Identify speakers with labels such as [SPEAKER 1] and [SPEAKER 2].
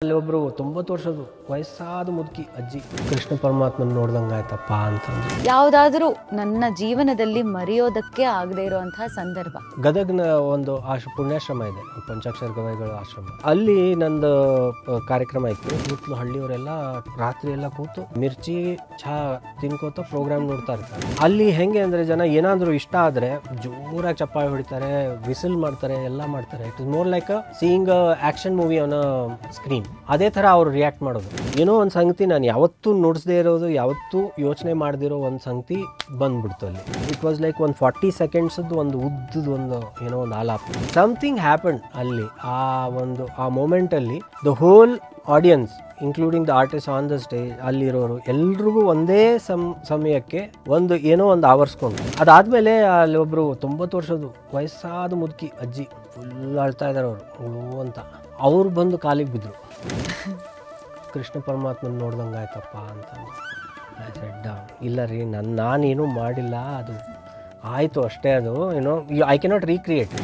[SPEAKER 1] ಅಲ್ಲಿ ಒಬ್ರು 90 ವರ್ಷದ ವಯಸ್ಸಾದ ಮುದುಕಿ ಅಜ್ಜಿ ಕೃಷ್ಣ ಪರಮಾತ್ಮನ ನೋಡ್ದಂಗಾಯ್ತಪ್ಪ ಅಂತಂದ್ರು.
[SPEAKER 2] ಯಾವುದಾದ್ರೂ ನನ್ನ ಜೀವನದಲ್ಲಿ ಮರೆಯೋದಕ್ಕೆ ಆಗದೆ ಇರುವಂತಹ ಸಂದರ್ಭ.
[SPEAKER 1] ಗದಗ್ನ ಒಂದು ಪುಣ್ಯಾಶ್ರಮ ಇದೆ, ಪಂಚಾಕ್ಷರ ಗವಾಯಿಗಳ ಆಶ್ರಮ. ಅಲ್ಲಿ ನಂದು ಕಾರ್ಯಕ್ರಮ ಇತ್ತು. ಕೂತ್ಲು ಹಳ್ಳಿಯವರೆಲ್ಲ ರಾತ್ರಿ ಎಲ್ಲ ಕೂತು ಮಿರ್ಚಿ ಚಹಾ ತಿನ್ಕೋತ ಪ್ರೋಗ್ರಾಮ್ ನೋಡ್ತಾ ಇರ್ತಾರೆ. ಅಲ್ಲಿ ಹೆಂಗೆ ಅಂದ್ರೆ ಜನ ಏನಾದ್ರು ಇಷ್ಟ ಆದ್ರೆ ಜೋರಾಗಿ ಚಪ್ಪಾಳೆ ಹೊಡಿತಾರೆ, ವಿಸಿಲ್ ಮಾಡ್ತಾರೆ, ಎಲ್ಲ ಮಾಡ್ತಾರೆ. It is more like seeing action movie on screen. ಅದೇ ತರ ಅವ್ರು ರಿಯಾಕ್ಟ್ ಮಾಡೋದು. ಏನೋ ಒಂದು ಸಂಗತಿ ನಾನು ಯಾವತ್ತೂ ನೋಡಿಸದೇ ಇರೋದು, ಯಾವತ್ತೂ ಯೋಚನೆ ಮಾಡದಿರೋ ಒಂದು ಸಂಗತಿ ಬಂದ್ಬಿಡ್ತು ಅಲ್ಲಿ. ಇಟ್ ವಾಸ್ ಲೈಕ್ ಒಂದು 40 ಸೆಕೆಂಡ್ಸ್ ಒಂದು ಉದ್ದದ ಒಂದು ಏನೋ ಒಂದು ಆಲಾಪ. ಸಮಥಿಂಗ್ ಹ್ಯಾಪನ್ ಅಲ್ಲಿ. ಆ ಮೂಮೆಂಟ್ ಅಲ್ಲಿ the whole audience including the artist on the stage, ಅಲ್ಲಿರೋರು ಎಲ್ರಿಗೂ ಒಂದೇ ಸಮಯಕ್ಕೆ ಏನೋ ಒಂದು ಆವರಿಸ್ಕೊಂಡು. ಅದಾದ್ಮೇಲೆ ಅಲ್ಲಿ ಒಬ್ರು 90 ವರ್ಷದ ವಯಸ್ಸಾದ ಮುದುಕಿ ಅಜ್ಜಿ ಫುಲ್ ಅಳ್ತಾ ಇದ್ದಾರೆ. ಅವರು ಅಂತ ಅವ್ರು ಬಂದು ಕಾಲಿಗೆ ಬಿದ್ರು. ಕೃಷ್ಣ ಪರಮಾತ್ಮನ ನೋಡ್ದಂಗಾಯ್ತಪ್ಪ ಅಂತ. ಇಲ್ಲ ರೀ, ನಾನೇನು ಮಾಡಿಲ್ಲ, ಅದು ಆಯಿತು ಅಷ್ಟೇ. ಅದು ಐ ಕೆನಾಟ್ ರೀಕ್ರಿಯೇಟ್.